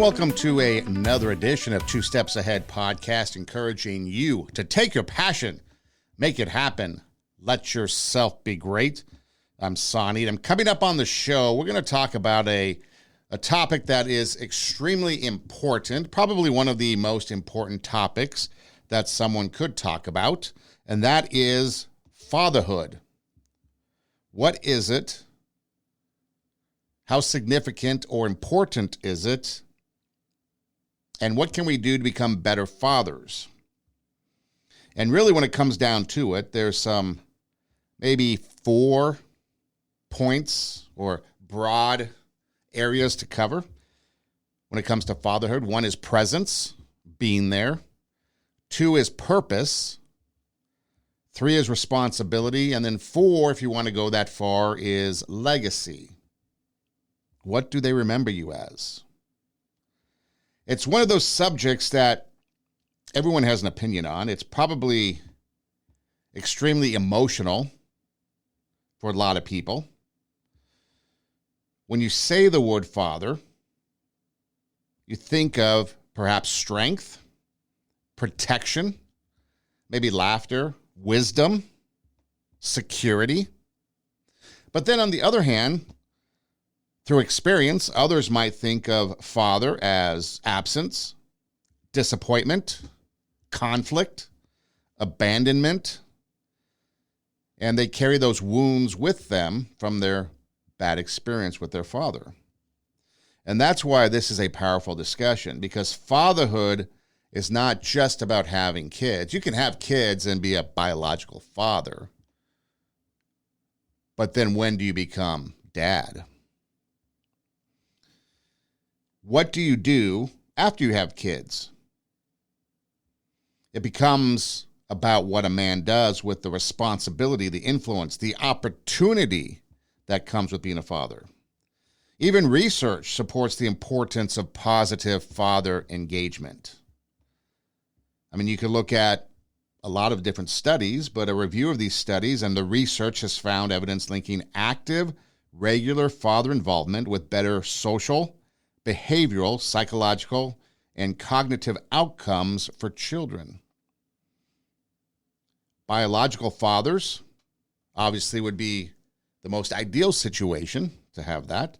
welcome to another edition of Two Steps Ahead podcast, encouraging you to take your passion, make it happen, let yourself be great. I'm Sonny, and I'm coming up on the show. We're going to talk about a topic that is extremely important, probably one of the most important topics that someone could talk about, and that is fatherhood. What is it? How significant or important is it? And what can we do to become better fathers? And really, when it comes down to it, there's some maybe 4 points or broad areas to cover when it comes to fatherhood. 1 is presence, being there. 2 is purpose. 3 is responsibility. And then 4, if you want to go that far, is legacy. What do they remember you as? It's one of those subjects that everyone has an opinion on. It's probably extremely emotional for a lot of people. When you say the word father, you think of perhaps strength, protection, maybe laughter, wisdom, security. But then on the other hand, through experience, others might think of father as absence, disappointment, conflict, abandonment, and they carry those wounds with them from their bad experience with their father. And that's why this is a powerful discussion, because fatherhood is not just about having kids. You can have kids and be a biological father, but then when do you become dad? What do you do after you have kids? It becomes about what a man does with the responsibility, the influence, the opportunity that comes with being a father. Even research supports the importance of positive father engagement. I mean, you could look at a lot of different studies, but a review of these studies and the research has found evidence linking active, regular father involvement with better social, behavioral, psychological, and cognitive outcomes for children. Biological fathers obviously would be the most ideal situation to have that,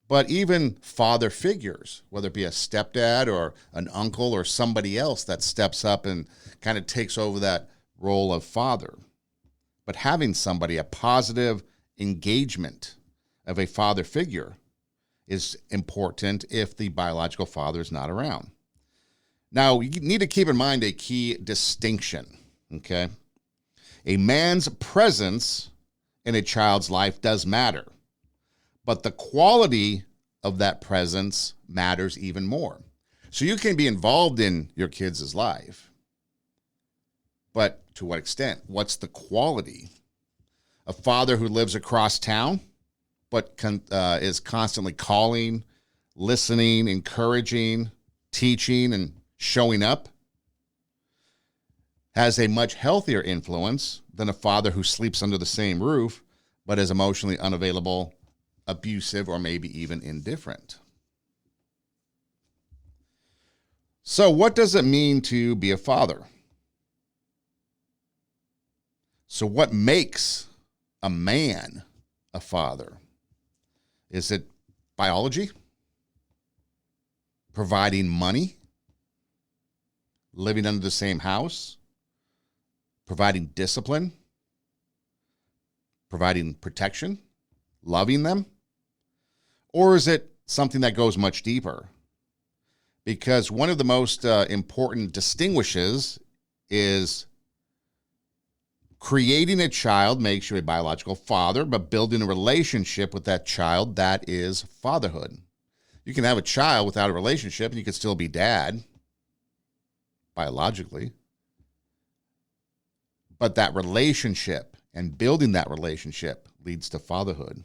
but even father figures, whether it be a stepdad or an uncle or somebody else that steps up and kind of takes over that role of father. But having somebody, a positive engagement of a father figure, is important if the biological father is not around. Now, you need to keep in mind a key distinction, okay? A man's presence in a child's life does matter, but the quality of that presence matters even more. So you can be involved in your kids' life, but to what extent? What's the quality? A father who lives across town but is constantly calling, listening, encouraging, teaching, and showing up, has a much healthier influence than a father who sleeps under the same roof but is emotionally unavailable, abusive, or maybe even indifferent. So what does it mean to be a father? So what makes a man a father? Is it biology? Providing money? Living under the same house? Providing discipline? Providing protection? Loving them? Or is it something that goes much deeper? Because one of the most important distinguishes is creating a child makes you a biological father, but building a relationship with that child, that is fatherhood. You can have a child without a relationship and you can still be dad, biologically. But that relationship and building that relationship leads to fatherhood.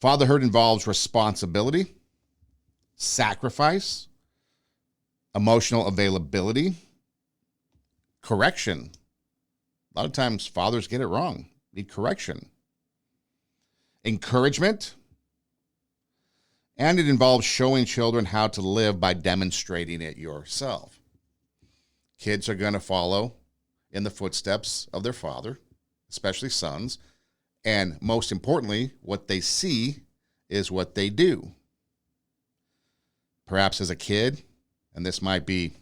Fatherhood involves responsibility, sacrifice, emotional availability, correction. A lot of times fathers get it wrong, need correction. Encouragement, And it involves showing children how to live by demonstrating it yourself. Kids are going to follow in the footsteps of their father, especially sons. And most importantly, what they see is what they do. Perhaps as a kid, and this might be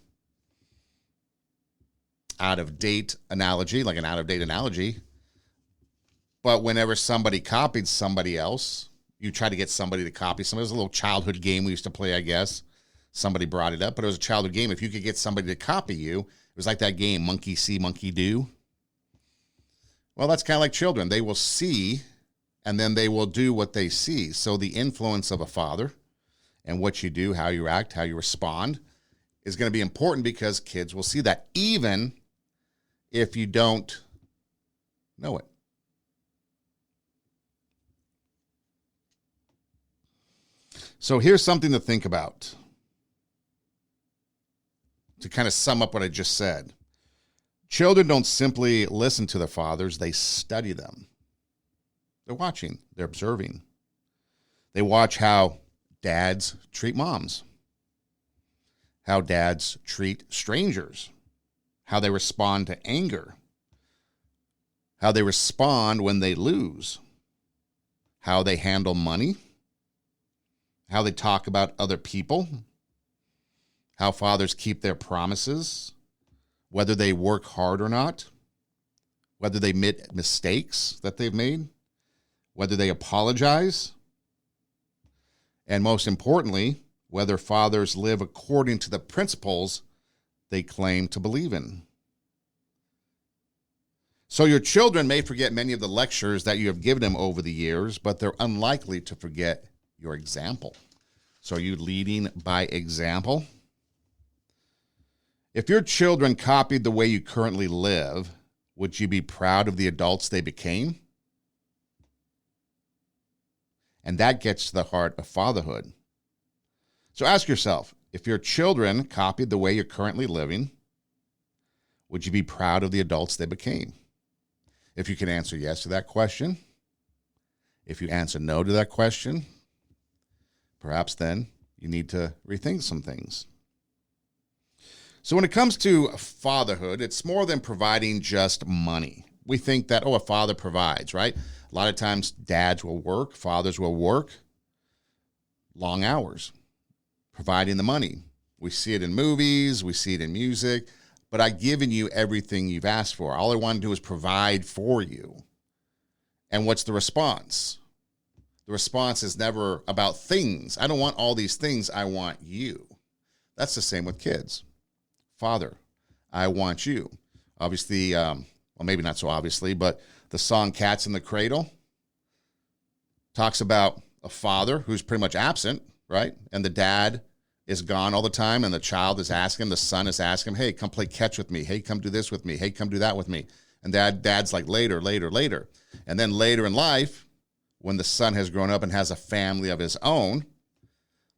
out-of-date analogy, like an out-of-date analogy, but whenever somebody copied somebody else, you try to get somebody to copy somebody. It was a little childhood game we used to play, I guess. Somebody brought it up, but it was a childhood game. If you could get somebody to copy you, it was like that game, monkey see, monkey do. Well, that's kind of like children. They will see, and then they will do what they see. So the influence of a father and what you do, how you act, how you respond is going to be important because kids will see that, even if you don't know it. So here's something to think about to kind of sum up what I just said. Children don't simply listen to their fathers, they study them. They're watching, they're observing. They watch how dads treat moms, how dads treat strangers, how they respond to anger, how they respond when they lose, how they handle money, how they talk about other people, how fathers keep their promises, whether they work hard or not, whether they admit mistakes that they've made, whether they apologize, and most importantly, whether fathers live according to the principles they claim to believe in. So your children may forget many of the lectures that you have given them over the years, but they're unlikely to forget your example. So are you leading by example? If your children copied the way you currently live, would you be proud of the adults they became? And that gets to the heart of fatherhood. So ask yourself, if your children copied the way you're currently living, would you be proud of the adults they became? If you can answer yes to that question, if you answer no to that question, perhaps then you need to rethink some things. So when it comes to fatherhood, it's more than providing just money. We think that, a father provides, right? A lot of times dads will work, fathers will work long hours, providing the money. We see it in movies, we see it in music, but I've given you everything you've asked for. All I want to do is provide for you. And what's the response? The response is never about things. I don't want all these things. I want you. That's the same with kids. Father, I want you. Obviously, well, maybe not so obviously, but the song Cats in the Cradle talks about a father who's pretty much absent, right? And the dad is gone all the time, and the child is asking, the son is asking him, hey, come play catch with me. Hey, come do this with me. Hey, come do that with me. And dad's like, later, later, later. And then later in life, when the son has grown up and has a family of his own,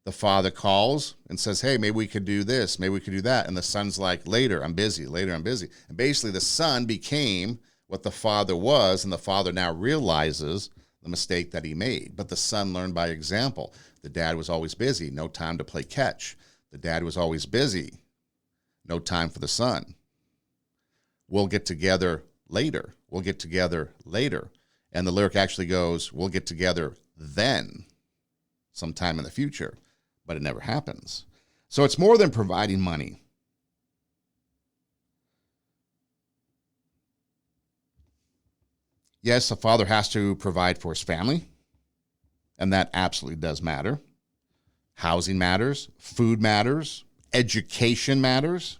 the father calls and says, hey, maybe we could do this, maybe we could do that. And the son's like, later, I'm busy, later, I'm busy. And basically the son became what the father was, and the father now realizes the mistake that he made. But the son learned by example. The dad was always busy, no time to play catch. The dad was always busy, no time for the son. We'll get together later. We'll get together later. And the lyric actually goes, we'll get together then, sometime in the future. But it never happens. So it's more than providing money. Yes, a father has to provide for his family, and that absolutely does matter. Housing matters, food matters, education matters.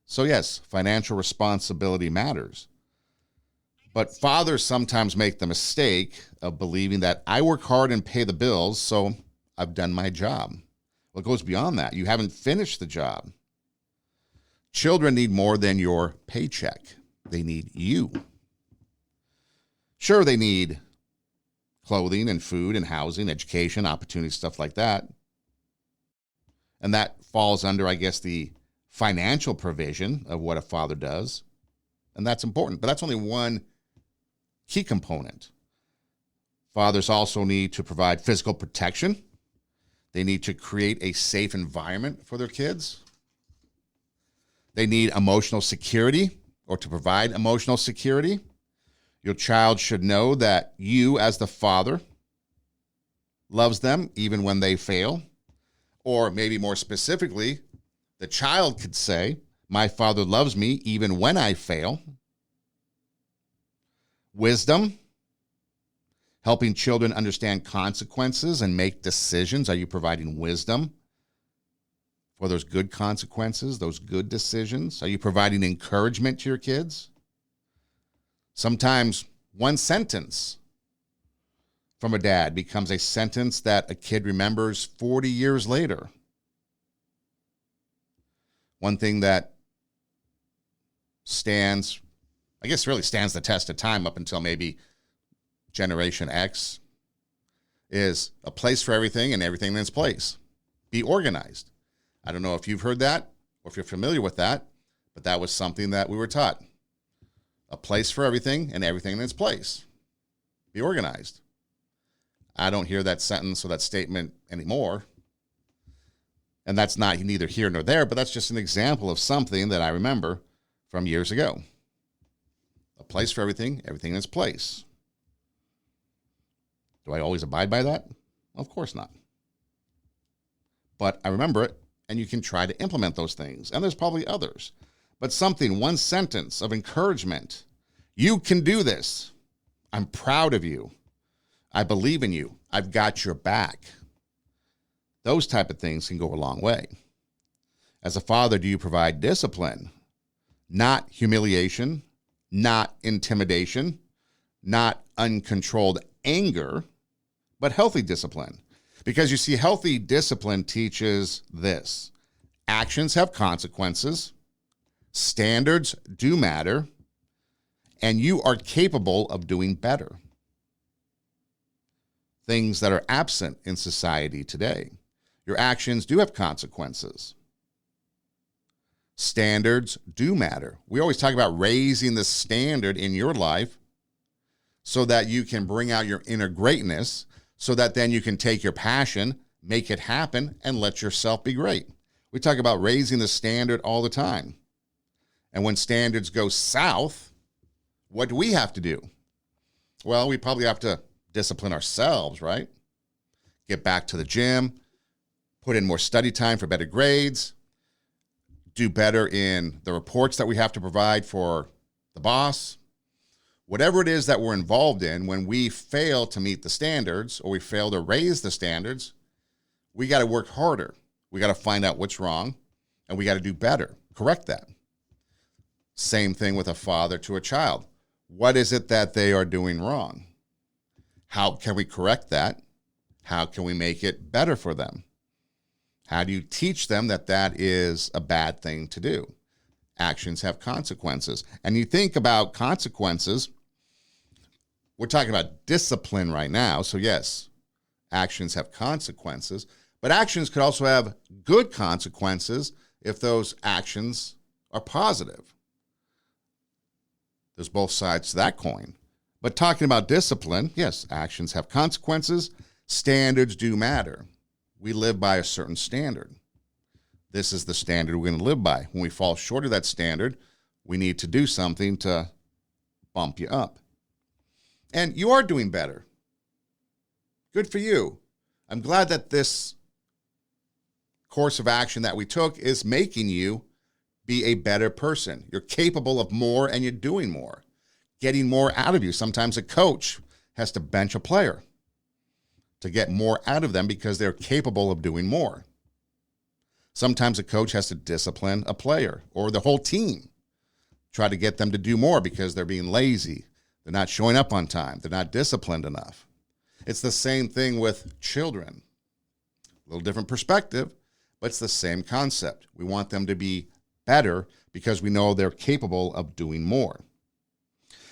So yes, financial responsibility matters. But fathers sometimes make the mistake of believing that I work hard and pay the bills, so I've done my job. Well, it goes beyond that. You haven't finished the job. Children need more than your paycheck. They need you. Sure, they need clothing and food and housing, education, opportunities, stuff like that. And that falls under, I guess, the financial provision of what a father does. And that's important. But that's only one key component. Fathers also need to provide physical protection They need to create a safe environment for their kids. They need emotional security, or to provide emotional security. Your child should know that you, as the father, loves them even when they fail. Or maybe more specifically, the child could say, my father loves me even when I fail. Wisdom, helping children understand consequences and make decisions. Are you providing wisdom for those good consequences, those good decisions? Are you providing encouragement to your kids? Sometimes one sentence from a dad becomes a sentence that a kid remembers 40 years later. One thing that really stands the test of time up until maybe Generation X is a place for everything and everything in its place. Be organized. I don't know if you've heard that or if you're familiar with that, but that was something that we were taught. A place for everything and everything in its place. Be organized. I don't hear that sentence or that statement anymore. And that's not neither here nor there, but that's just an example of something that I remember from years ago. A place for everything, everything in its place. Do I always abide by that? Of course not. But I remember it, and you can try to implement those things. And there's probably others. But one sentence of encouragement. You can do this. I'm proud of you. I believe in you. I've got your back. Those type of things can go a long way. As a father, do you provide discipline? Not humiliation, not intimidation, not uncontrolled anger, but healthy discipline. Because you see, healthy discipline teaches this. Actions have consequences. Standards do matter. And you are capable of doing better. Things that are absent in society today. Your actions do have consequences. Standards do matter. We always talk about raising the standard in your life so that you can bring out your inner greatness, so that then you can take your passion, make it happen, and let yourself be great. We talk about raising the standard all the time. And when standards go south, what do we have to do? Well, we probably have to discipline ourselves, right? Get back to the gym, put in more study time for better grades, do better in the reports that we have to provide for the boss. Whatever it is that we're involved in, when we fail to meet the standards or we fail to raise the standards, we got to work harder. We got to find out what's wrong, and we got to do better, correct that. Same thing with a father to a child. What is it that they are doing wrong? How can we correct that? How can we make it better for them? How do you teach them that that is a bad thing to do? Actions have consequences. And you think about consequences, we're talking about discipline right now. So yes, actions have consequences, but actions could also have good consequences if those actions are positive. There's both sides to that coin. But talking about discipline, yes, actions have consequences. Standards do matter. We live by a certain standard. This is the standard we're going to live by. When we fall short of that standard, we need to do something to bump you up. And you are doing better. Good for you. I'm glad that this course of action that we took is making you be a better person. You're capable of more and you're doing more, getting more out of you. Sometimes a coach has to bench a player to get more out of them because they're capable of doing more. Sometimes a coach has to discipline a player or the whole team, try to get them to do more because they're being lazy. They're not showing up on time. They're not disciplined enough. It's the same thing with children. A little different perspective, but it's the same concept. We want them to be better because we know they're capable of doing more.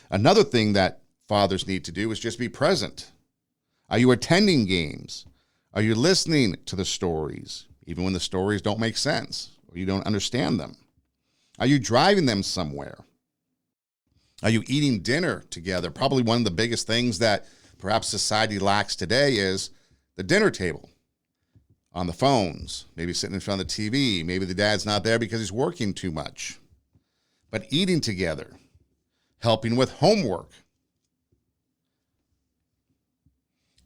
Another thing that fathers need to do is just be present. Are you attending games? Are you listening to the stories, even when the stories don't make sense or you don't understand them? Are you driving them somewhere? Are you eating dinner together? Probably one of the biggest things that perhaps society lacks today is the dinner table. on the phones, maybe sitting in front of the TV. Maybe the dad's not there because he's working too much. But eating together, helping with homework,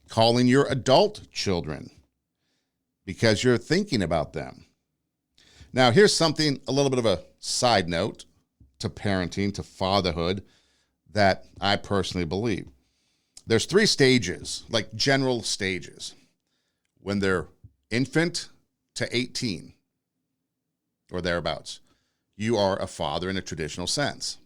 calling your adult children because you're thinking about them. Now, here's something, a little bit of a side note to parenting, to fatherhood, that I personally believe. There's 3 stages, like general stages. When they're infant to 18 or thereabouts, you are a father in a traditional sense.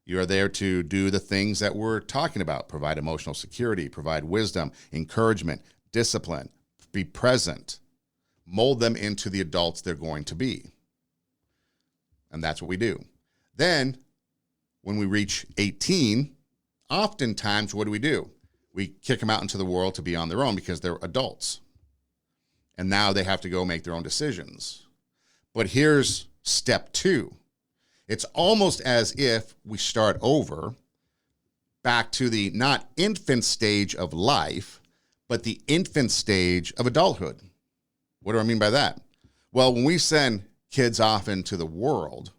You are there to do the things that we're talking about, provide emotional security, provide wisdom, encouragement, discipline, be present, mold them into the adults they're going to be. And that's what we do. Then, when we reach 18, oftentimes, what do? We kick them out into the world to be on their own because they're adults. And now they have to go make their own decisions. But here's step 2. It's almost as if we start over back to the not infant stage of life, but the infant stage of adulthood. What do I mean by that? Well, when we send kids off into the world,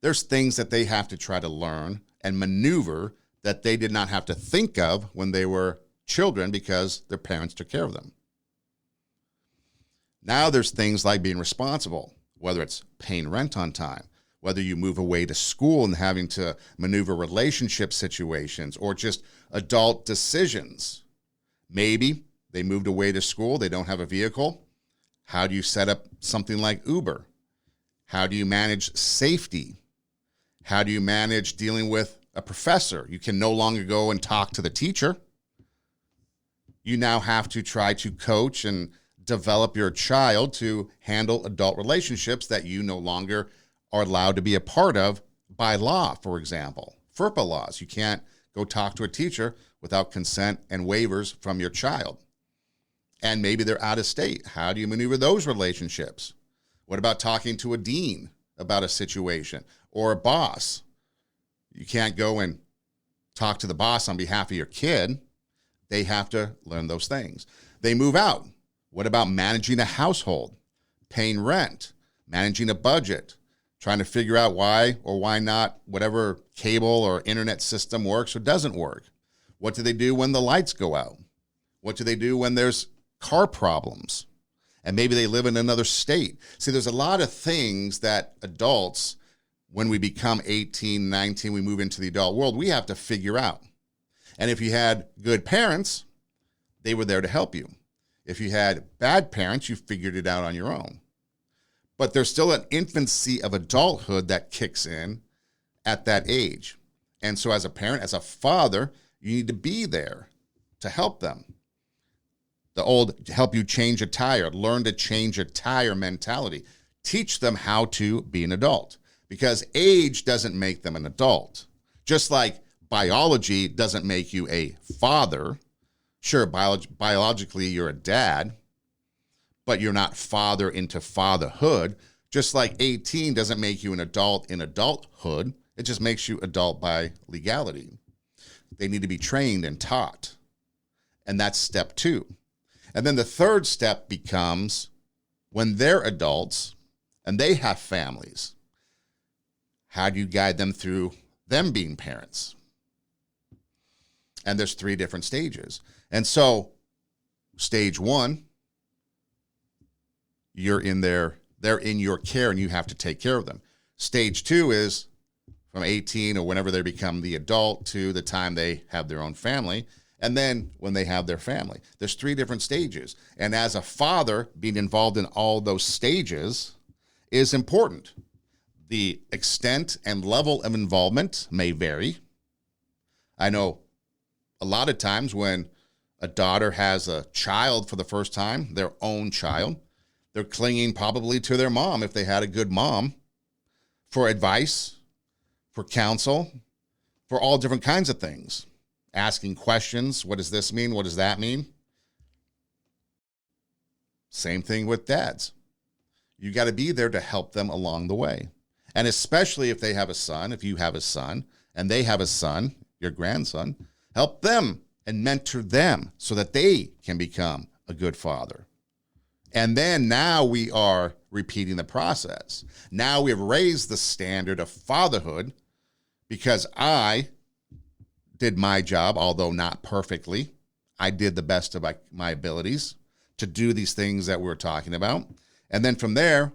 there's things that they have to try to learn and maneuver that they did not have to think of when they were children because their parents took care of them. Now there's things like being responsible, whether it's paying rent on time, whether you move away to school and having to maneuver relationship situations or just adult decisions. Maybe they moved away to school, they don't have a vehicle. How do you set up something like Uber? How do you manage safety? How do you manage dealing with a professor? You can no longer go and talk to the teacher. You now have to try to coach and develop your child to handle adult relationships that you no longer are allowed to be a part of by law, for example. FERPA laws. You can't go talk to a teacher without consent and waivers from your child. And maybe they're out of state. How do you maneuver those relationships? What about talking to a dean about a situation or a boss? You can't go and talk to the boss on behalf of your kid. They have to learn those things. They move out. What about managing a household, paying rent, managing a budget, trying to figure out why or why not whatever cable or internet system works or doesn't work? What do they do when the lights go out? What do they do when there's car problems? And maybe they live in another state. See, there's a lot of things that adults, when we become 18, 19, we move into the adult world, we have to figure out. And if you had good parents, they were there to help you. If you had bad parents, you figured it out on your own. But there's still an infancy of adulthood that kicks in at that age. And so as a parent, as a father, you need to be there to help them. The old help you change a tire, learn to change a tire mentality. Teach them how to be an adult, because age doesn't make them an adult. Just like biology doesn't make you a father. Sure, biologically you're a dad, but you're not father into fatherhood. Just like 18 doesn't make you an adult in adulthood. It just makes you adult by legality. They need to be trained and taught. And that's step 2. And then the third step becomes when they're adults and they have families. How do you guide them through them being parents? And there's 3 different stages. And so stage 1, they're in your care and you have to take care of them. Stage 2 is from 18 or whenever they become the adult to the time they have their own family. And then when they have their family, there's 3 different stages. And as a father, being involved in all those stages is important. The extent and level of involvement may vary. I know a lot of times when a daughter has a child for the first time, their own child, they're clinging probably to their mom, if they had a good mom, for advice, for counsel, for all different kinds of things. Asking questions. What does this mean? What does that mean? Same thing with dads. You got to be there to help them along the way. And especially if they have a son, if you have a son, and they have a son, your grandson, help them and mentor them so that they can become a good father. And then now we are repeating the process. Now we have raised the standard of fatherhood because I did my job, although not perfectly. I did the best of my abilities to do these things that we're talking about. And then from there,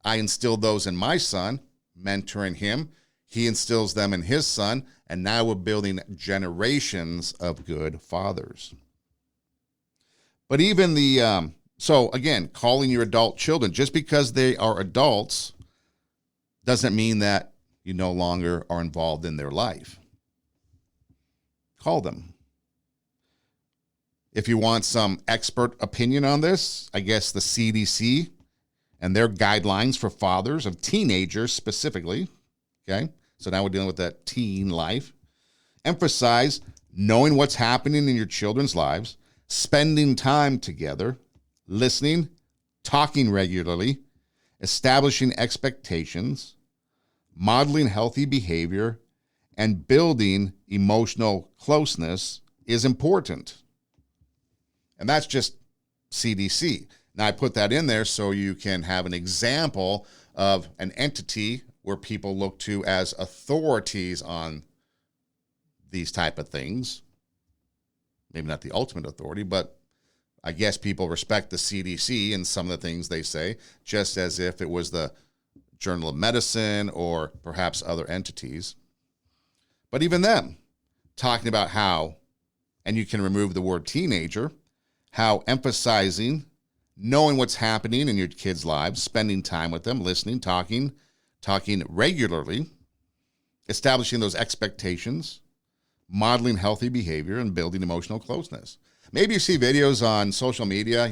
I instilled those in my son, mentoring him. He instills them in his son. And now we're building generations of good fathers. But even so again, calling your adult children, just because they are adults doesn't mean that you no longer are involved in their life. Call them. If you want some expert opinion on this, I guess the CDC and their guidelines for fathers of teenagers specifically, okay? So now we're dealing with that teen life. Emphasize knowing what's happening in your children's lives, spending time together, listening, talking regularly, establishing expectations, modeling healthy behavior, and building emotional closeness is important. And that's just CDC. Now, I put that in there so you can have an example of an entity where people look to as authorities on these type of things. Maybe not the ultimate authority, but I guess people respect the CDC and some of the things they say, just as if it was the Journal of Medicine or perhaps other entities. But even them, talking about how, and you can remove the word teenager, how emphasizing knowing what's happening in your kids' lives, spending time with them, listening, talking regularly, establishing those expectations, modeling healthy behavior, and building emotional closeness. Maybe you see videos on social media,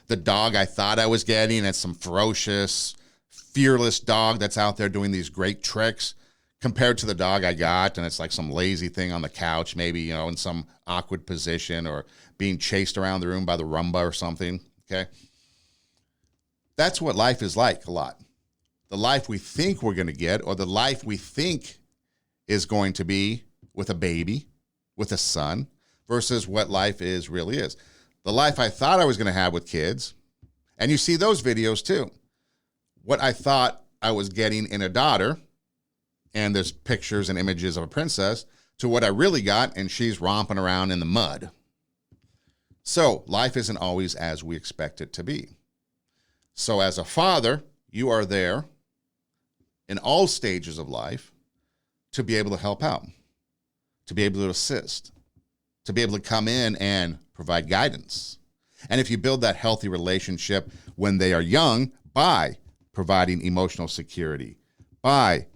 the dog I thought I was getting, it's some ferocious, fearless dog that's out there doing these great tricks compared to the dog I got, and it's like some lazy thing on the couch, maybe, in some awkward position or being chased around the room by the Roomba or something, okay? That's what life is like a lot. The life we think we're going to get, or the life we think is going to be with a baby, with a son, versus what life really is. The life I thought I was going to have with kids, and you see those videos too. What I thought I was getting in a daughter, and there's pictures and images of a princess, to what I really got, and she's romping around in the mud. So life isn't always as we expect it to be. So as a father, you are there in all stages of life to be able to help out, to be able to assist, to be able to come in and provide guidance. And if you build that healthy relationship when they are young by providing emotional security, by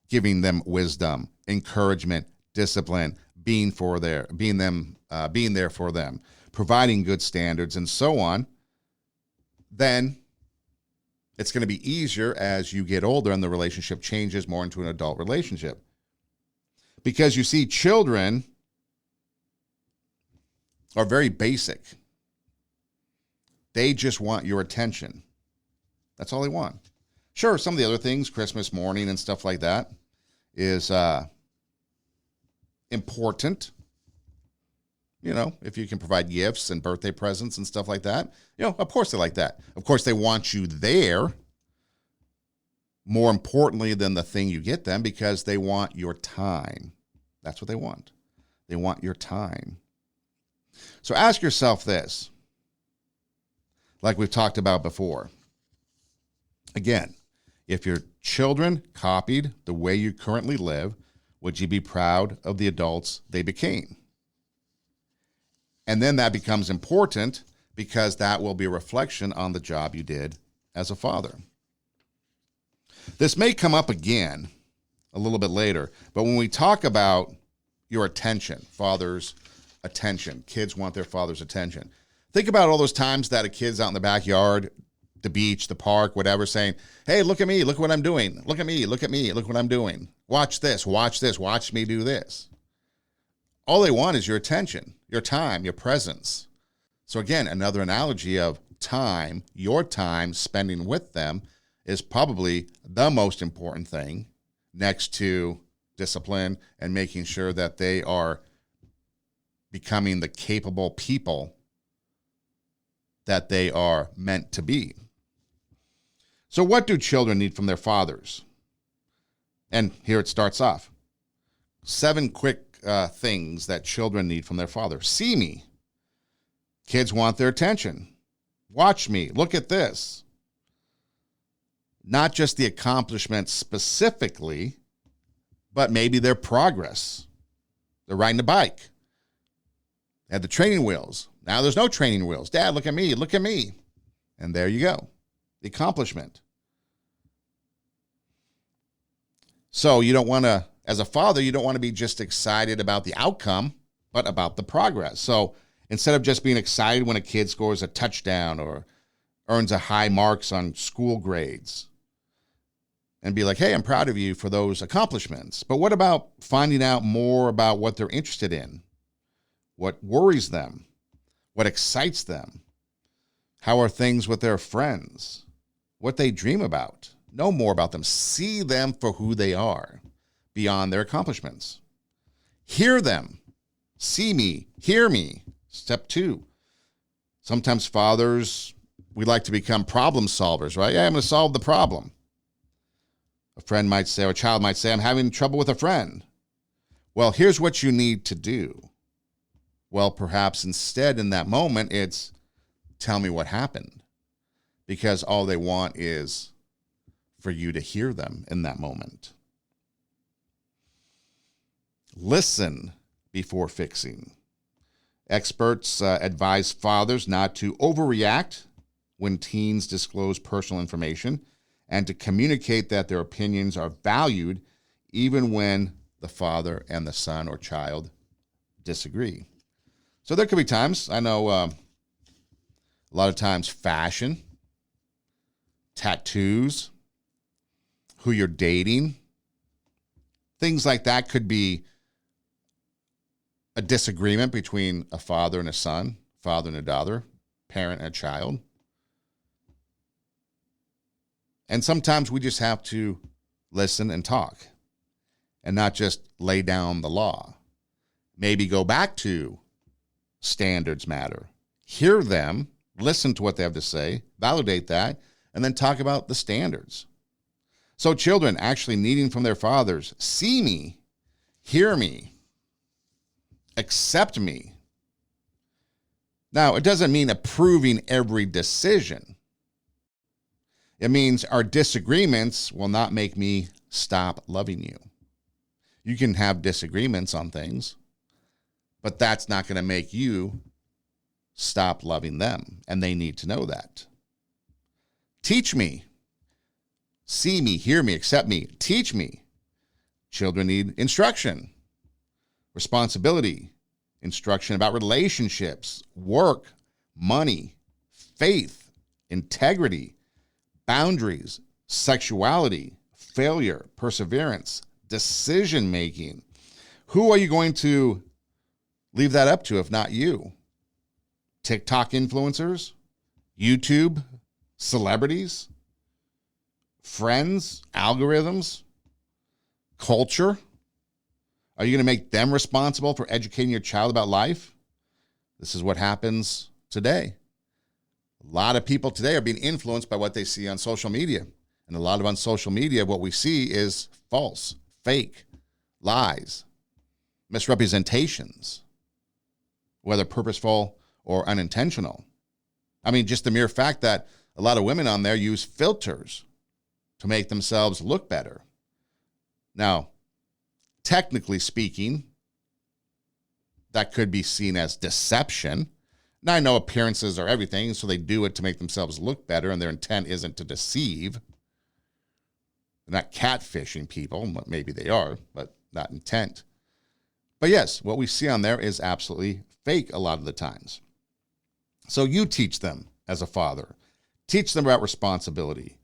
giving them wisdom, encouragement, discipline, being there for them, providing good standards, and so on, then it's going to be easier as you get older and the relationship changes more into an adult relationship. Because you see, children are very basic. They just want your attention. That's all they want. Sure, some of the other things, Christmas morning and stuff like that, is important. If you can provide gifts and birthday presents and stuff like that, of course they like that. Of course they want you there more importantly than the thing you get them, because they want your time. That's what they want. They want your time. So ask yourself this, like we've talked about before. Again, if your children copied the way you currently live, would you be proud of the adults they became? And then that becomes important because that will be a reflection on the job you did as a father. This may come up again a little bit later, but when we talk about your attention, father's attention, kids want their father's attention. Think about all those times that a kid's out in the backyard, the beach, the park, whatever, saying, hey, look at me, look what I'm doing. Look at me, look at me, look what I'm doing. Watch this, watch me do this. All they want is your attention, your time, your presence. So again, another analogy of time, your time spending with them is probably the most important thing next to discipline and making sure that they are becoming the capable people that they are meant to be. So what do children need from their fathers? And here it starts off. 7 quick things that children need from their father. See me. Kids want their attention. Watch me. Look at this. Not just the accomplishments specifically, but maybe their progress. They're riding a bike. They had the training wheels. Now there's no training wheels. Dad, look at me. Look at me. And there you go. The accomplishment. So you don't want to, as a father, you don't want to be just excited about the outcome, but about the progress. So instead of just being excited when a kid scores a touchdown or earns a high marks on school grades, and be like, hey, I'm proud of you for those accomplishments. But what about finding out more about what they're interested in? What worries them? What excites them? How are things with their friends? What they dream about? Know more about them. See them for who they are beyond their accomplishments. Hear them. See me. Hear me. Step 2. Sometimes fathers, we like to become problem solvers, right? Yeah, I'm going to solve the problem. A friend might say, or a child might say, I'm having trouble with a friend. Well, here's what you need to do. Well, perhaps instead in that moment, it's tell me what happened. Because all they want is for you to hear them in that moment. Listen before fixing. Experts advise fathers not to overreact when teens disclose personal information, and to communicate that their opinions are valued even when the father and the son or child disagree. So there could be times, I know a lot of times fashion, tattoos, who you're dating, things like that could be a disagreement between a father and a son, father and a daughter, parent and a child. And sometimes we just have to listen and talk and not just lay down the law. Maybe go back to standards matter. Hear them, listen to what they have to say, validate that, and then talk about the standards. So children actually needing from their fathers, see me, hear me, accept me. Now, it doesn't mean approving every decision. It means our disagreements will not make me stop loving you. You can have disagreements on things, but that's not going to make you stop loving them, and they need to know that. Teach me. See me, hear me, accept me. Teach me. Children need instruction, responsibility, instruction about relationships, work, money, faith, integrity, boundaries, sexuality, failure, perseverance, decision-making. Who are you going to leave that up to if not you? TikTok influencers? YouTube? Celebrities? Friends? Algorithms? Culture? Are you going to make them responsible for educating your child about life? This is what happens today. A lot of people today are being influenced by what they see on social media. And a lot of on social media, what we see is false, fake, lies, misrepresentations, whether purposeful or unintentional. I mean, just the mere fact that a lot of women on there use filters to make themselves look better. Now, technically speaking, that could be seen as deception. Now, I know appearances are everything, so they do it to make themselves look better, and their intent isn't to deceive. They're not catfishing people. Maybe they are, but not intent. But yes, what we see on there is absolutely fake a lot of the times. So you teach them as a father. Teach them about responsibility.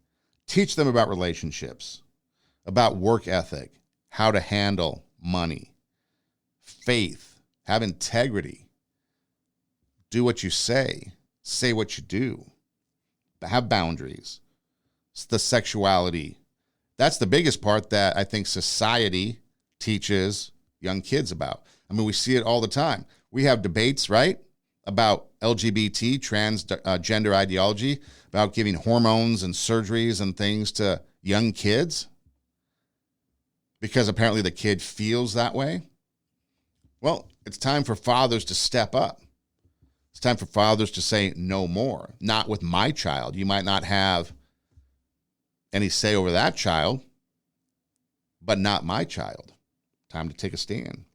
Teach them about relationships, about work ethic, how to handle money, faith, have integrity. Do what you say what you do, have boundaries. It's the sexuality. That's the biggest part that I think society teaches young kids about. I mean, we see it all the time. We have debates, right? about LGBT, transgender ideology, about giving hormones and surgeries and things to young kids because apparently the kid feels that way? Well, it's time for fathers to step up. It's time for fathers to say no more. Not with my child. You might not have any say over that child, but not my child. Time to take a stand.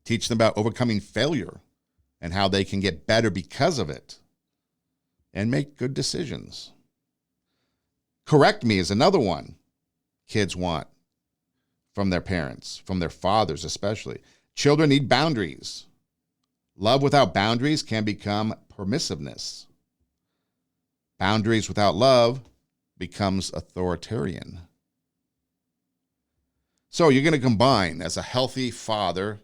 Teach them about overcoming failure and how they can get better because of it and make good decisions. Correct me is another one kids want from their parents, from their fathers especially. Children need boundaries. Love without boundaries can become permissiveness. Boundaries without love becomes authoritarian. So you're going to combine as a healthy father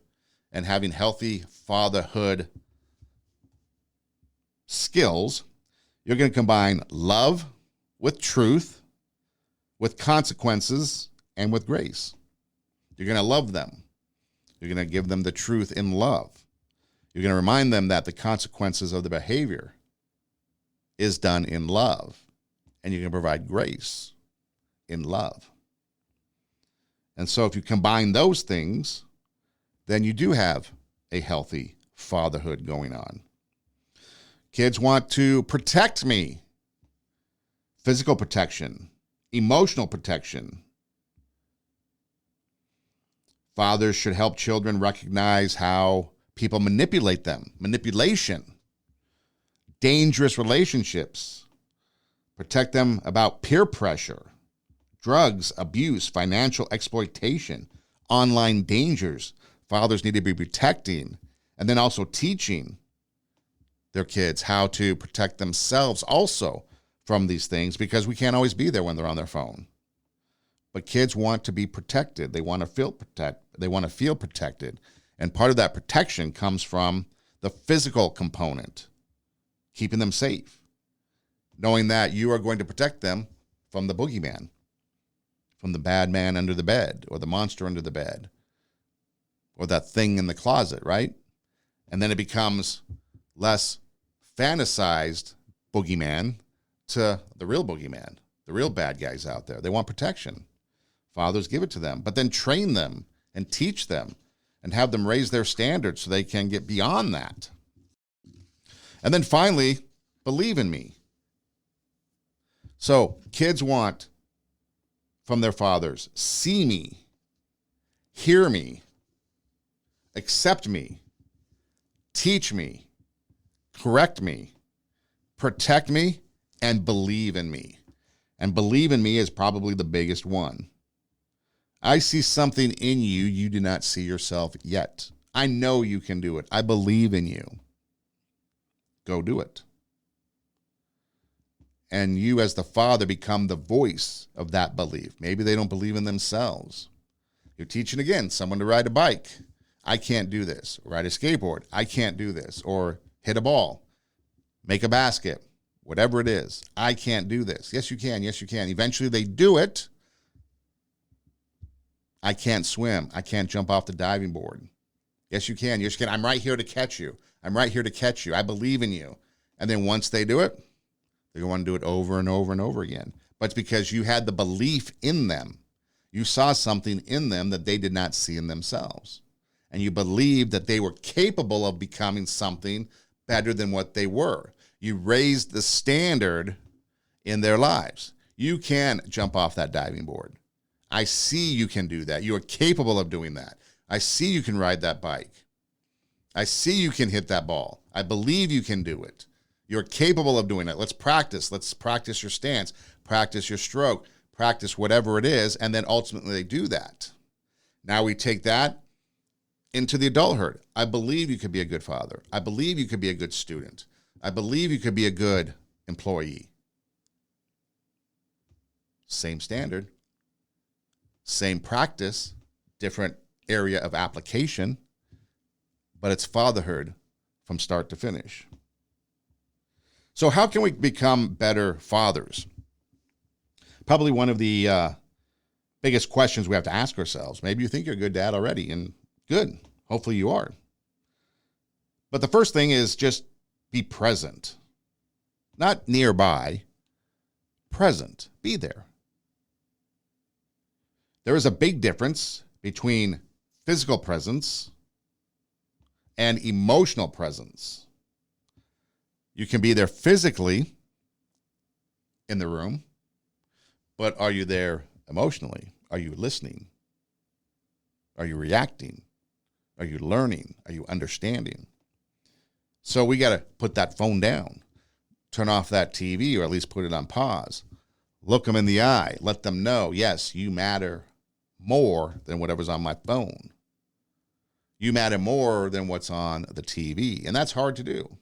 and having healthy fatherhood skills, you're going to combine love with truth, with consequences, and with grace. You're going to love them. You're going to give them the truth in love. You're going to remind them that the consequences of the behavior is done in love. And you're going to provide grace in love. And so if you combine those things, then you do have a healthy fatherhood going on. Kids want to protect me. Physical protection, emotional protection. Fathers should help children recognize how people manipulate them. Manipulation. Dangerous relationships. Protect them about peer pressure, drugs, abuse, financial exploitation, online dangers. Fathers need to be protecting and then also teaching their kids how to protect themselves also from these things because we can't always be there when they're on their phone. But kids want to be protected. They want to feel protected. And part of that protection comes from the physical component, keeping them safe, knowing that you are going to protect them from the boogeyman, from the bad man under the bed or the monster under the bed or that thing in the closet, right? And then it becomes less fantasized boogeyman to the real boogeyman, the real bad guys out there. They want protection. Fathers give it to them, but then train them and teach them and have them raise their standards so they can get beyond that. And then finally, believe in me. So kids want from their fathers, see me, hear me, accept me, teach me, correct me, protect me, and believe in me. And believe in me is probably the biggest one. I see something in you you do not see yourself yet. I know you can do it. I believe in you. Go do it. And you as the father become the voice of that belief. Maybe they don't believe in themselves. You're teaching, again, someone to ride a bike. I can't do this. Ride a skateboard. I can't do this. Or hit a ball. Make a basket. Whatever it is. I can't do this. Yes, you can. Yes, you can. Eventually they do it. I can't swim. I can't jump off the diving board. Yes, you can. Yes, you can. I'm right here to catch you. I'm right here to catch you. I believe in you. And then once they do it, they're going to do it over and over and over again. But it's because you had the belief in them. You saw something in them that they did not see in themselves. And you believed that they were capable of becoming something better than what they were. You raised the standard in their lives. You can jump off that diving board. I see you can do that. You are capable of doing that. I see you can ride that bike. I see you can hit that ball. I believe you can do it. You're capable of doing it. Let's practice. Let's practice your stance, practice your stroke, practice whatever it is, and then ultimately they do that. Now we take that into the adulthood. I believe you could be a good father. I believe you could be a good student. I believe you could be a good employee. Same standard. Same practice, different area of application, but it's fatherhood from start to finish. So how can we become better fathers? Probably one of the biggest questions we have to ask ourselves. Maybe you think you're a good dad already, and good. Hopefully you are. But the first thing is just be present. Not nearby, present. Be there. There is a big difference between physical presence and emotional presence. You can be there physically in the room, but are you there emotionally? Are you listening? Are you reacting? Are you learning? Are you understanding? So we got to put that phone down, turn off that TV, or at least put it on pause. Look them in the eye. Let them know, yes, you matter more than whatever's on my phone. You matter more than what's on the TV. And that's hard to do.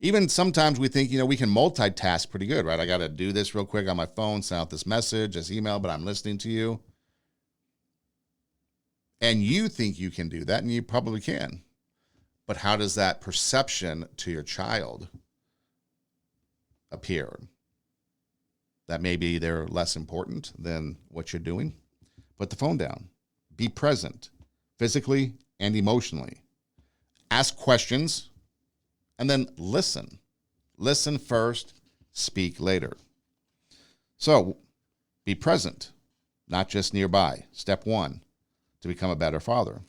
Even sometimes we think, we can multitask pretty good, right? I got to do this real quick on my phone, send out this message, this email, but I'm listening to you. And you think you can do that, and you probably can. But how does that perception to your child appear? That maybe they're less important than what you're doing? Put the phone down. Be present, physically and emotionally. Ask questions, and then listen. Listen first, speak later. So, be present, not just nearby. Step 1, to become a better father.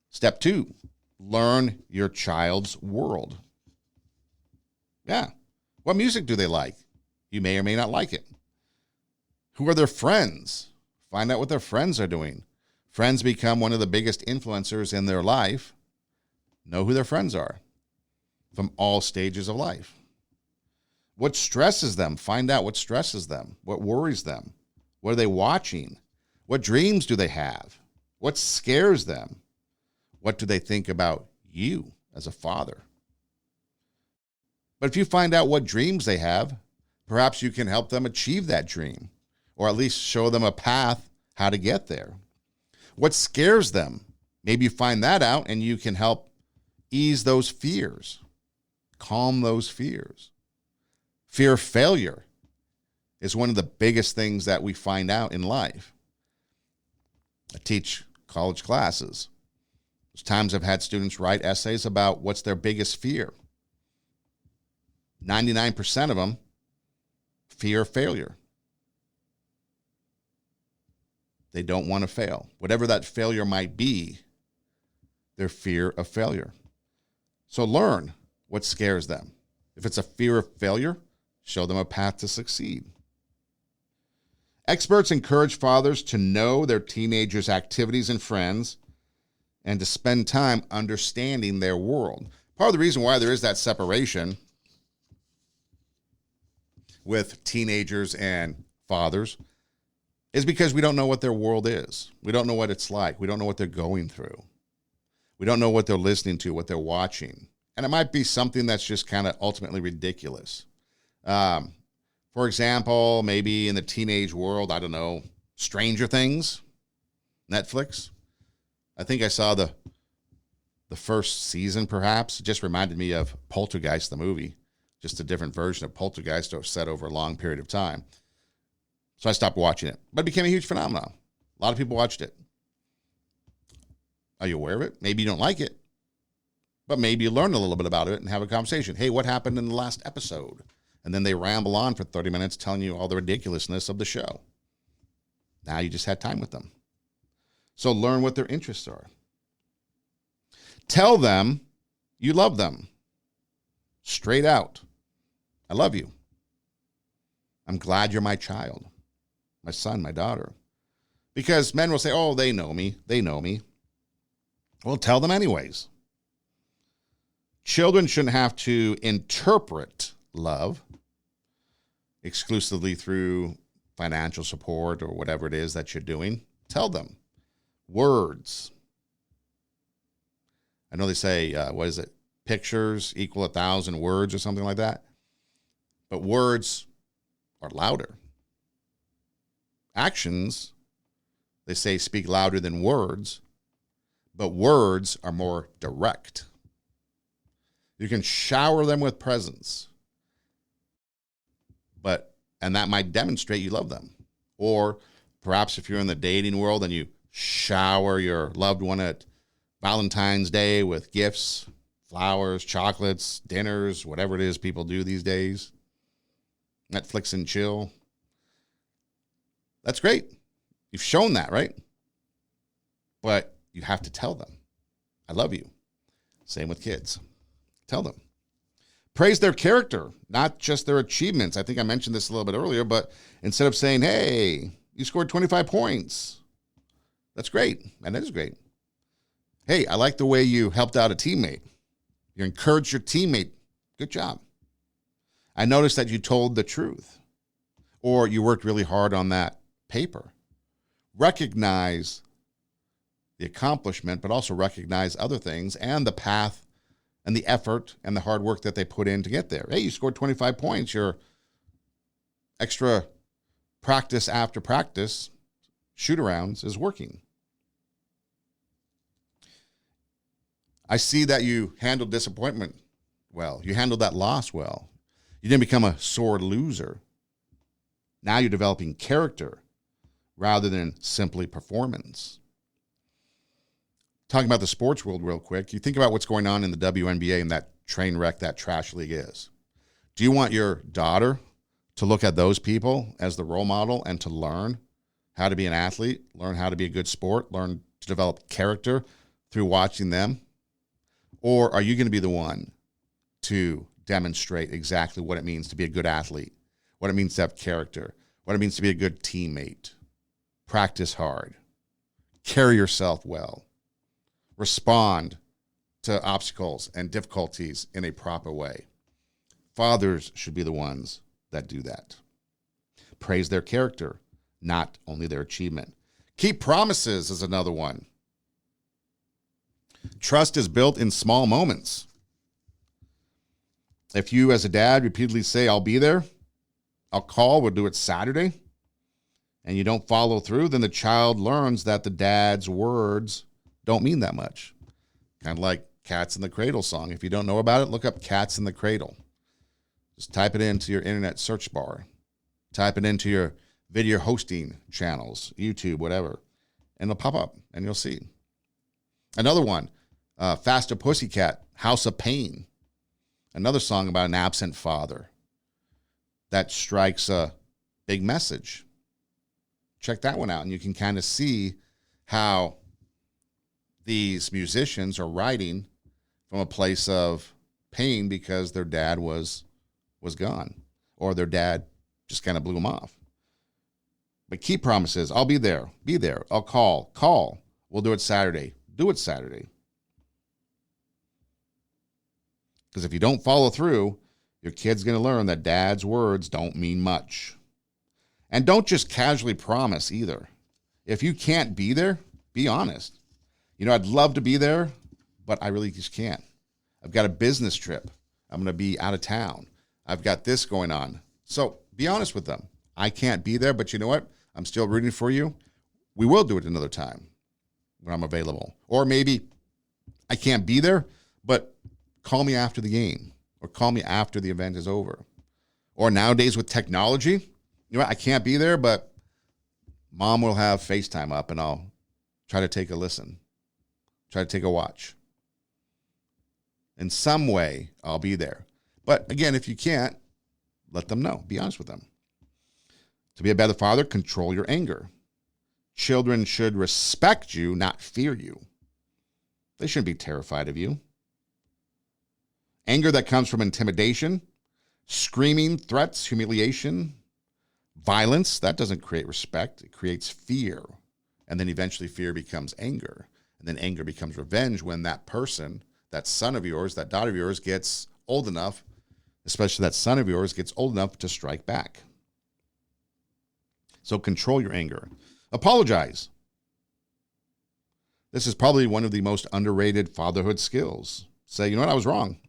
Step 2, learn your child's world. Yeah. What music do they like? You may or may not like it. Who are their friends? Find out what their friends are doing. Friends become one of the biggest influencers in their life. Know who their friends are from all stages of life. What stresses them? Find out what stresses them. What worries them? What are they watching? What dreams do they have? What scares them? What do they think about you as a father? But if you find out what dreams they have, perhaps you can help them achieve that dream, or at least show them a path how to get there. What scares them? Maybe you find that out and you can help ease those fears, calm those fears. Fear of failure is one of the biggest things that we find out in life. I teach college classes. There's times I've had students write essays about what's their biggest fear. 99% of them, fear of failure. They don't want to fail. Whatever that failure might be, their fear of failure. So learn what scares them. If it's a fear of failure, show them a path to succeed. Experts encourage fathers to know their teenagers' activities and friends and to spend time understanding their world. Part of the reason why there is that separation with teenagers and fathers is because we don't know what their world is. We don't know what it's like. We don't know what they're going through. We don't know what they're listening to, what they're watching. And it might be something that's just kind of ultimately ridiculous. For example, maybe in the teenage world, I don't know, Stranger Things, Netflix. I think I saw the first season, perhaps. It just reminded me of Poltergeist, the movie. Just a different version of Poltergeist set over a long period of time. So I stopped watching it, but it became a huge phenomenon. A lot of people watched it. Are you aware of it? Maybe you don't like it, but maybe you learn a little bit about it and have a conversation. Hey, what happened in the last episode? And then they ramble on for 30 minutes telling you all the ridiculousness of the show. Now you just had time with them. So learn what their interests are. Tell them you love them. Straight out. I love you. I'm glad you're my child, my son, my daughter. Because men will say, oh, they know me. They know me. Well, tell them anyways. Children shouldn't have to interpret love exclusively through financial support or whatever it is that you're doing. Tell them. Words. I know they say, what is it? Pictures equal 1,000 words or something like that. But words are louder. Actions, they say, speak louder than words, but words are more direct. You can shower them with presents, and that might demonstrate you love them. Or perhaps if you're in the dating world and you shower your loved one Valentine's Day with gifts, flowers, chocolates, dinners, whatever it is people do these days. Netflix and chill. That's great. You've shown that, right? But you have to tell them, I love you. Same with kids. Tell them. Praise their character, not just their achievements. I think I mentioned this a little bit earlier, but instead of saying, hey, you scored 25 points. That's great. And that is great. Hey, I like the way you helped out a teammate. You encouraged your teammate. Good job. I noticed that you told the truth. Or you worked really hard on that paper. Recognize the accomplishment, but also recognize other things and the path and the effort and the hard work that they put in to get there. Hey, you scored 25 points. Your extra practice after practice, shoot-arounds is working. I see that you handled disappointment well. You handled that loss well. You didn't become a sore loser. Now you're developing character rather than simply performance. Talking about the sports world real quick, you think about what's going on in the WNBA and that train wreck that trash league is. Do you want your daughter to look at those people as the role model and to learn how to be an athlete, learn how to be a good sport, learn to develop character through watching them? Or are you going to be the one to demonstrate exactly what it means to be a good athlete, what it means to have character, what it means to be a good teammate, practice hard, carry yourself well, respond to obstacles and difficulties in a proper way? Fathers should be the ones that do that. Praise their character, not only their achievement. Keep promises is another one. Trust is built in small moments. If you as a dad repeatedly say, I'll be there, I'll call, we'll do it Saturday, and you don't follow through, then the child learns that the dad's words don't mean that much. Kind of like Cats in the Cradle song. If you don't know about it, look up Cats in the Cradle. Just type it into your internet search bar. Type it into your video hosting channels, YouTube, whatever, and it'll pop up and you'll see. Another one, Faster Pussycat, House of Pain. Another song about an absent father that strikes a big message. Check that one out, and you can kind of see how these musicians are writing from a place of pain because their dad was gone, or their dad just kind of blew them off. But keep promises. I'll be there. Be there. I'll call. We'll do it Saturday. Do it Saturday. Because if you don't follow through, your kid's going to learn that dad's words don't mean much. And don't just casually promise either. If you can't be there, be honest. You know, I'd love to be there, but I really just can't. I've got a business trip. I'm going to be out of town. I've got this going on. So be honest with them. I can't be there, but you know what? I'm still rooting for you. We will do it another time when I'm available. Or maybe I can't be there, but call me after the game, or call me after the event is over. Or nowadays with technology, you know what? I can't be there, but mom will have FaceTime up and I'll try to take a listen, try to take a watch. In some way, I'll be there. But again, if you can't, let them know. Be honest with them. To be a better father, control your anger. Children should respect you, not fear you. They shouldn't be terrified of you. Anger that comes from intimidation, screaming, threats, humiliation, violence, that doesn't create respect. It creates fear. And then eventually fear becomes anger. And then anger becomes revenge when that person, that son of yours, that daughter of yours gets old enough, especially that son of yours gets old enough to strike back. So control your anger. Apologize. This is probably one of the most underrated fatherhood skills. Say, you know what, I was wrong.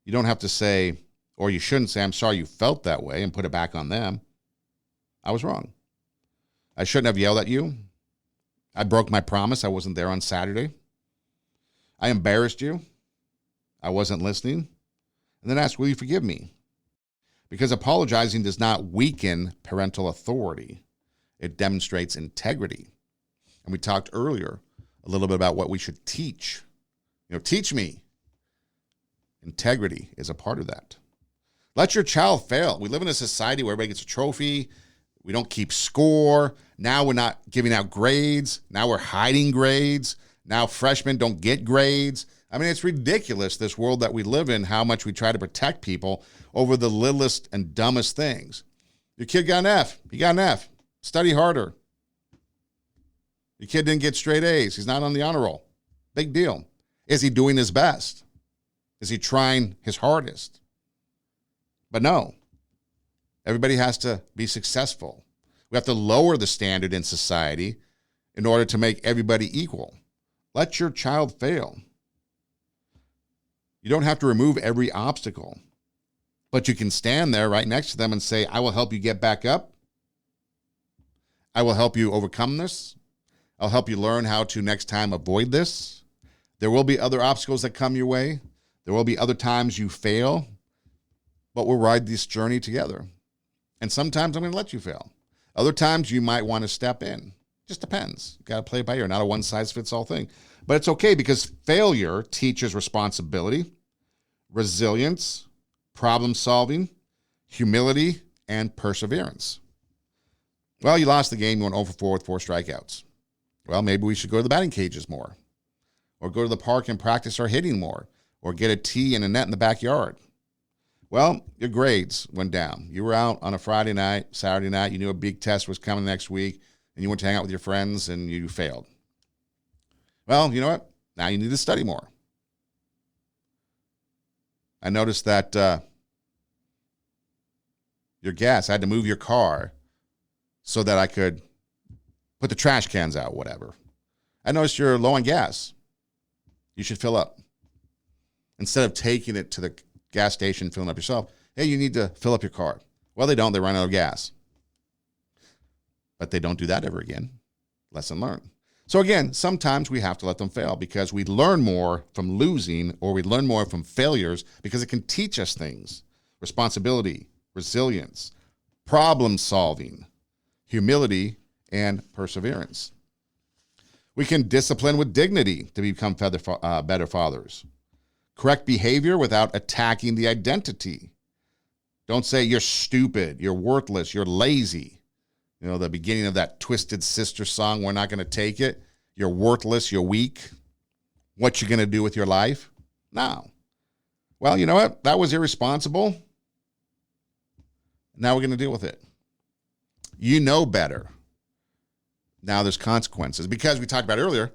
You don't have to say, or you shouldn't say, I'm sorry you felt that way, and put it back on them. I was wrong. I shouldn't have yelled at you. I broke my promise. I wasn't there on Saturday. I embarrassed you. I wasn't listening. And then ask, will you forgive me? Because apologizing does not weaken parental authority. It demonstrates integrity. And we talked earlier a little bit about what we should teach. Teach me. Integrity is a part of that. Let your child fail. We live in a society where everybody gets a trophy. We don't keep score. Now we're not giving out grades. Now we're hiding grades. Now freshmen don't get grades. I mean, it's ridiculous, this world that we live in, how much we try to protect people over the littlest and dumbest things. Your kid got an F. He got an F. Study harder. Your kid didn't get straight A's. He's not on the honor roll. Big deal. Is he doing his best? Is he trying his hardest? But no. Everybody has to be successful. We have to lower the standard in society in order to make everybody equal. Let your child fail. You don't have to remove every obstacle, but you can stand there right next to them and say, I will help you get back up. I will help you overcome this. I'll help you learn how to next time avoid this. There will be other obstacles that come your way. There will be other times you fail, but we'll ride this journey together. And sometimes I'm going to let you fail. Other times you might want to step in. Just depends. You got to play it by ear, not a one-size-fits-all thing. But it's okay because failure teaches responsibility, resilience, problem solving, humility, and perseverance. Well, you lost the game. You went 0 for 4 with 4 strikeouts. Well, maybe we should go to the batting cages more, or go to the park and practice our hitting more, or get a tee and a net in the backyard. Well, your grades went down. You were out on a Friday night, Saturday night. You knew a big test was coming next week, and you went to hang out with your friends, and you failed. Well, you know what? Now you need to study more. I noticed that your gas, I had to move your car so that I could put the trash cans out, whatever. I noticed you're low on gas. You should fill up. Instead of taking it to the gas station, filling up yourself, hey, you need to fill up your car. Well, they don't. They run out of gas. But they don't do that ever again. Lesson learned. So again, sometimes we have to let them fail because we learn more from losing, or we learn more from failures because it can teach us things. Responsibility, resilience, problem solving, humility, and perseverance. We can discipline with dignity to become better fathers. Correct behavior without attacking the identity. Don't say you're stupid, you're worthless, you're lazy. The beginning of that Twisted Sister song, we're not going to take it. You're worthless, you're weak. What you going to do with your life? No. Well, you know what? That was irresponsible. Now we're going to deal with it. You know better. Now there's consequences. Because we talked about earlier,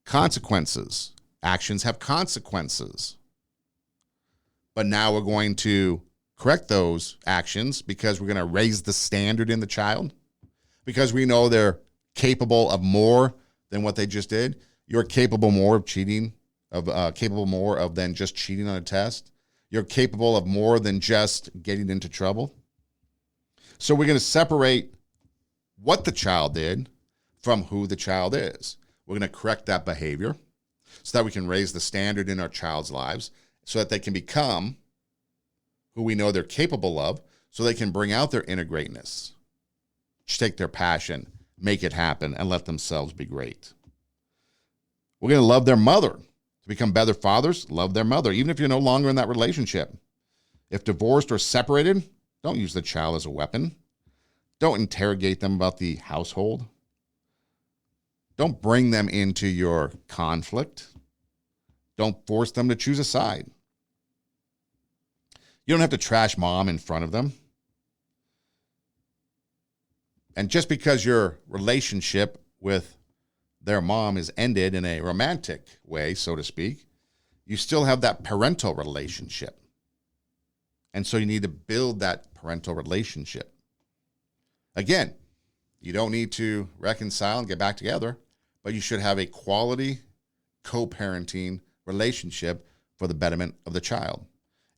consequences. Actions have consequences. But now we're going to correct those actions because we're going to raise the standard in the child. Because we know they're capable of more than what they just did. You're capable more of cheating, capable more of than just cheating on a test. You're capable of more than just getting into trouble. So we're going to separate what the child did from who the child is. We're going to correct that behavior so that we can raise the standard in our child's lives so that they can become who we know they're capable of, so they can bring out their inner greatness. Take their passion, make it happen, and let themselves be great. We're going to love their mother. To become better fathers, love their mother, even if you're no longer in that relationship. If divorced or separated, don't use the child as a weapon. Don't interrogate them about the household. Don't bring them into your conflict. Don't force them to choose a side. You don't have to trash mom in front of them. And just because your relationship with their mom is ended in a romantic way, so to speak, you still have that parental relationship. And so you need to build that parental relationship. Again, you don't need to reconcile and get back together, but you should have a quality co-parenting relationship for the betterment of the child.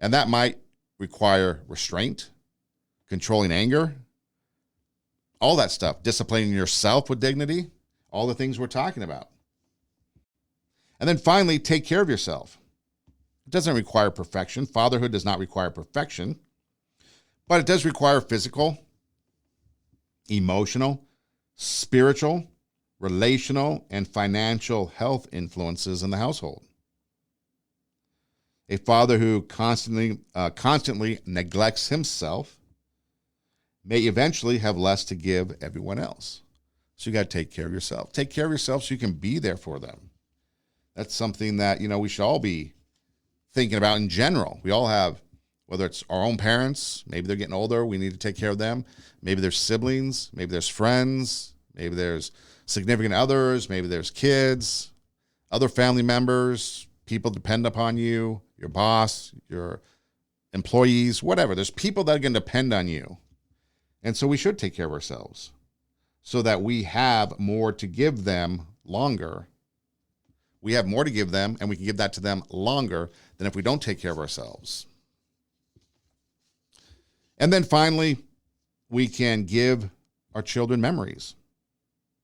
And that might require restraint, controlling anger, all that stuff, disciplining yourself with dignity, all the things we're talking about. And then finally, take care of yourself. It doesn't require perfection. Fatherhood does not require perfection, but it does require physical, emotional, spiritual, relational, and financial health influences in the household. A father who constantly neglects himself may eventually have less to give everyone else. So you got to take care of yourself. Take care of yourself so you can be there for them. That's something that, we should all be thinking about in general. We all have, whether it's our own parents, maybe they're getting older, we need to take care of them. Maybe there's siblings, maybe there's friends, maybe there's significant others, maybe there's kids, other family members, people depend upon you, your boss, your employees, whatever. There's people that are going to depend on you. And so we should take care of ourselves so that we have more to give them longer. We have more to give them, and we can give that to them longer than if we don't take care of ourselves. And then finally, we can give our children memories,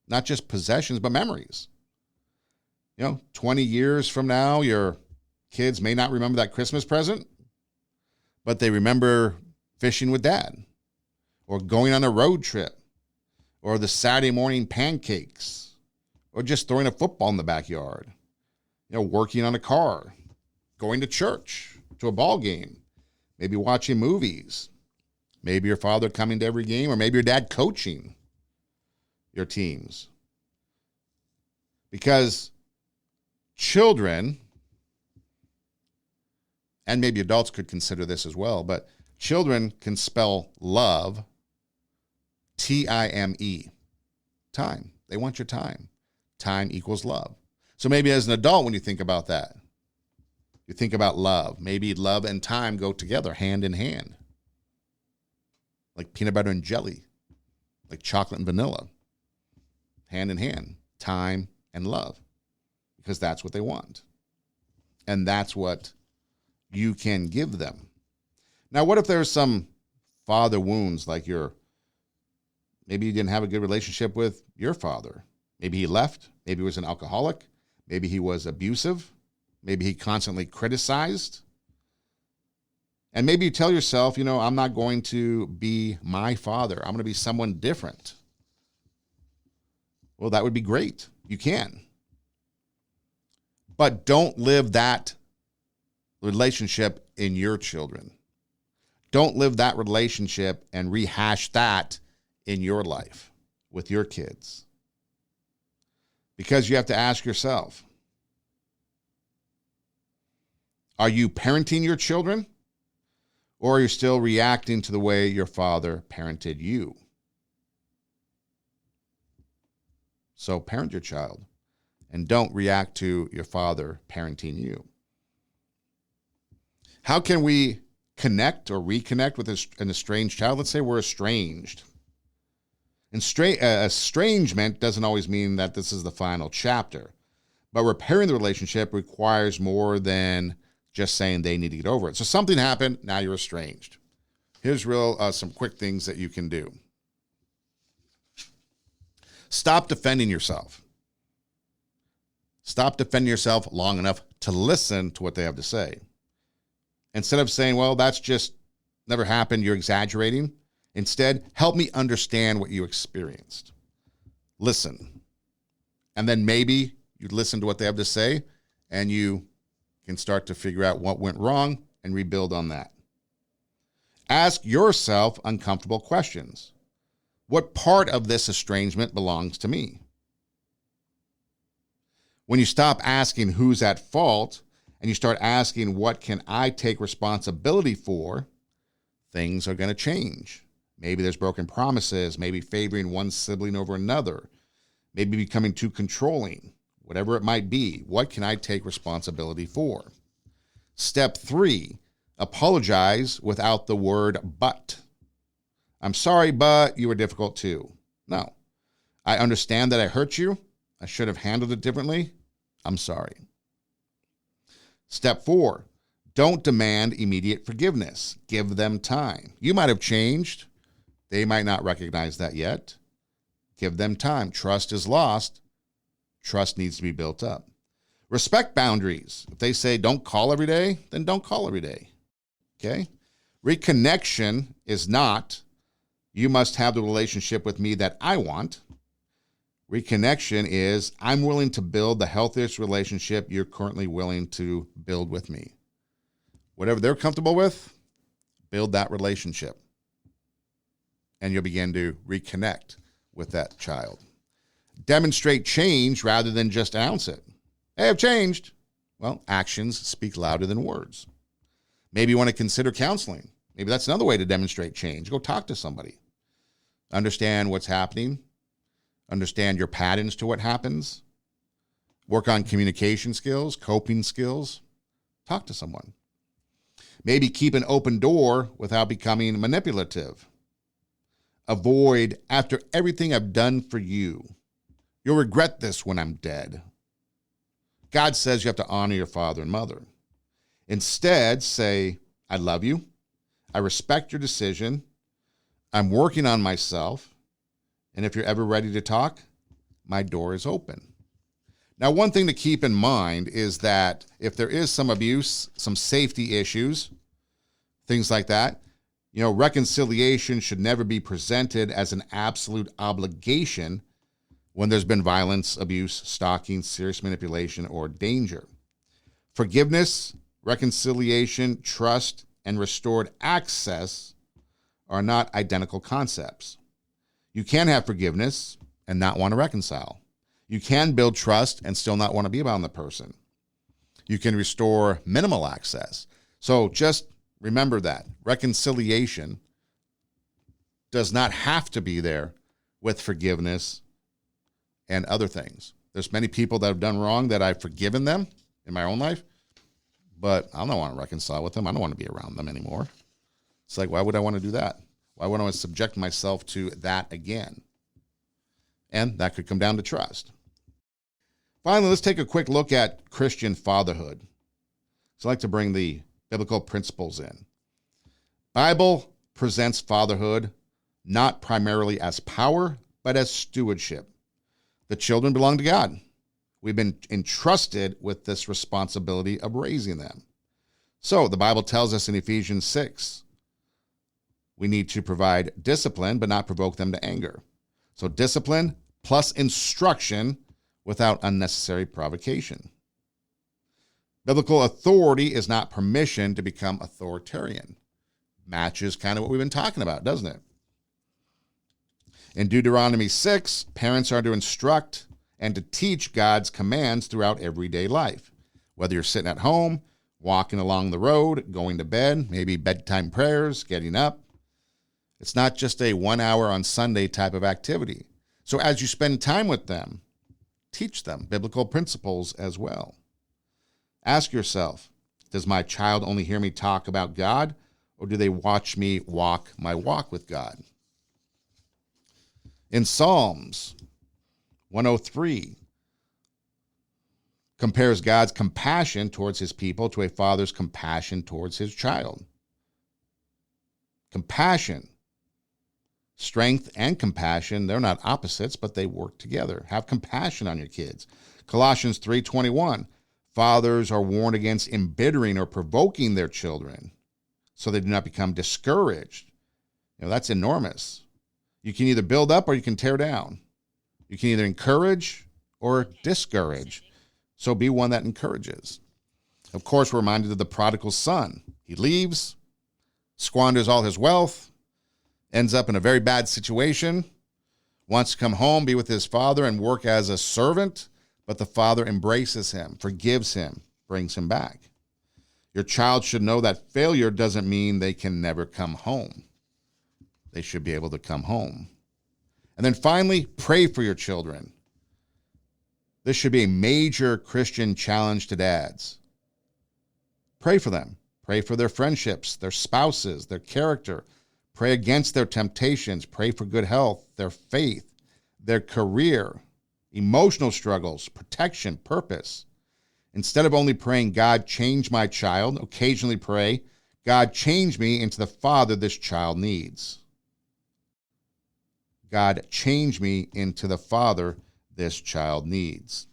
not just possessions, but memories. 20 years from now, your kids may not remember that Christmas present, but they remember fishing with dad, or going on a road trip, or the Saturday morning pancakes, or just throwing a football in the backyard, working on a car, going to church, to a ball game, maybe watching movies, maybe your father coming to every game, or maybe your dad coaching your teams. Because children, and maybe adults could consider this as well, but children can spell love, T-I-M-E, time. They want your time. Time equals love. So maybe as an adult, when you think about that, you think about love. Maybe love and time go together, hand in hand. Like peanut butter and jelly, like chocolate and vanilla. Hand in hand, time and love, because that's what they want. And that's what you can give them. Now, what if there's some father wounds, like maybe you didn't have a good relationship with your father. Maybe he left. Maybe he was an alcoholic. Maybe he was abusive. Maybe he constantly criticized. And maybe you tell yourself, I'm not going to be my father. I'm going to be someone different. Well, that would be great. You can. But don't live that relationship in your children. Don't live that relationship and rehash that in your life with your kids. Because you have to ask yourself, are you parenting your children, or are you still reacting to the way your father parented you? So parent your child, and don't react to your father parenting you. How can we connect or reconnect with an estranged child? Let's say we're estranged. Estrangement doesn't always mean that this is the final chapter, but repairing the relationship requires more than just saying they need to get over it. So something happened, now you're estranged. Here's some quick things that you can do. Stop defending yourself. Stop defending yourself long enough to listen to what they have to say. Instead of saying, well, that's just never happened, you're exaggerating. Instead, help me understand what you experienced. Listen. And then maybe you listen to what they have to say, and you can start to figure out what went wrong and rebuild on that. Ask yourself uncomfortable questions. What part of this estrangement belongs to me? When you stop asking who's at fault and you start asking what can I take responsibility for, things are going to change. Maybe there's broken promises, maybe favoring one sibling over another, maybe becoming too controlling, whatever it might be. What can I take responsibility for? Step 3, apologize without the word but. I'm sorry, but you were difficult too. No. I understand that I hurt you. I should have handled it differently. I'm sorry. Step 4, don't demand immediate forgiveness. Give them time. You might have changed. They might not recognize that yet. Give them time. Trust is lost. Trust needs to be built up. Respect boundaries. If they say don't call every day, then don't call every day. Okay? Reconnection is not, you must have the relationship with me that I want. Reconnection is, I'm willing to build the healthiest relationship you're currently willing to build with me. Whatever they're comfortable with, build that relationship. And you'll begin to reconnect with that child. Demonstrate change rather than just announce it. Hey, I've changed. Well, actions speak louder than words. Maybe you want to consider counseling. Maybe that's another way to demonstrate change. Go talk to somebody. Understand what's happening. Understand your patterns to what happens. Work on communication skills, coping skills. Talk to someone. Maybe keep an open door without becoming manipulative. Avoid, after everything I've done for you, you'll regret this when I'm dead. God says you have to honor your father and mother. Instead, say, I love you. I respect your decision. I'm working on myself. And if you're ever ready to talk, my door is open. Now, one thing to keep in mind is that if there is some abuse, some safety issues, things like that, reconciliation should never be presented as an absolute obligation when there's been violence, abuse, stalking, serious manipulation, or danger. Forgiveness, reconciliation, trust, and restored access are not identical concepts. You can have forgiveness and not want to reconcile. You can build trust and still not want to be around the person. You can restore minimal access. So just remember that. Reconciliation does not have to be there with forgiveness and other things. There's many people that have done wrong that I've forgiven them in my own life, but I don't want to reconcile with them. I don't want to be around them anymore. It's like, why would I want to do that? Why would I subject myself to that again? And that could come down to trust. Finally, let's take a quick look at Christian fatherhood. So I like to bring the biblical principles in. Bible presents fatherhood not primarily as power, but as stewardship. The children belong to God. We've been entrusted with this responsibility of raising them. So the Bible tells us in Ephesians 6, we need to provide discipline, but not provoke them to anger. So discipline plus instruction without unnecessary provocation. Biblical authority is not permission to become authoritarian. Matches kind of what we've been talking about, doesn't it? In Deuteronomy 6, parents are to instruct and to teach God's commands throughout everyday life. Whether you're sitting at home, walking along the road, going to bed, maybe bedtime prayers, getting up. It's not just a 1 hour on Sunday type of activity. So as you spend time with them, teach them biblical principles as well. Ask yourself, does my child only hear me talk about God, or do they watch me walk my walk with God? In Psalms 103, compares God's compassion towards his people to a father's compassion towards his child. Compassion. Strength and compassion, they're not opposites, but they work together. Have compassion on your kids. Colossians 3:21, fathers are warned against embittering or provoking their children so they do not become discouraged. That's enormous. You can either build up or you can tear down. You can either encourage or discourage. So be one that encourages. Of course, we're reminded of the prodigal son. He leaves, squanders all his wealth, ends up in a very bad situation, wants to come home, be with his father, and work as a servant, but the father embraces him, forgives him, brings him back. Your child should know that failure doesn't mean they can never come home. They should be able to come home. And then finally, pray for your children. This should be a major Christian challenge to dads. Pray for them. Pray for their friendships, their spouses, their character. Pray against their temptations. Pray for good health, their faith, their career, emotional struggles, protection, purpose. Instead of only praying, God, change my child, occasionally pray, God, change me into the father this child needs. God, change me into the father this child needs,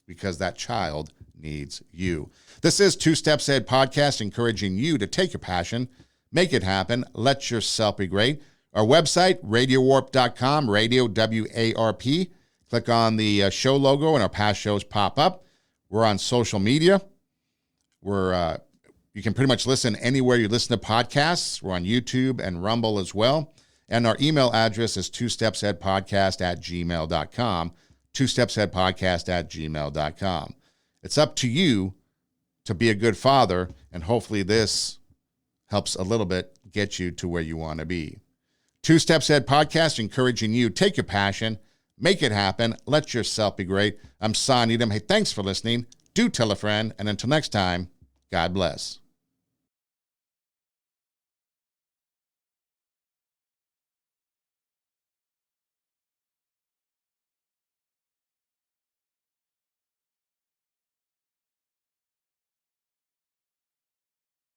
because that child needs you. This is Two Steps Ahead Podcast, encouraging you to take your passion, make it happen, let yourself be great. Our website, radiowarp.com, radio, WARP. Click on the show logo and our past shows pop up. We're on social media. You can pretty much listen anywhere you listen to podcasts. We're on YouTube and Rumble as well. And our email address is twostepsaheadpodcast@gmail.com. twostepsaheadpodcast@gmail.com. It's up to you to be a good father, and hopefully this helps a little bit get you to where you want to be. Two Steps Ahead Podcast, encouraging you, take your passion, make it happen, let yourself be great. I'm Son Edom. Hey, thanks for listening. Do tell a friend, and until next time, God bless.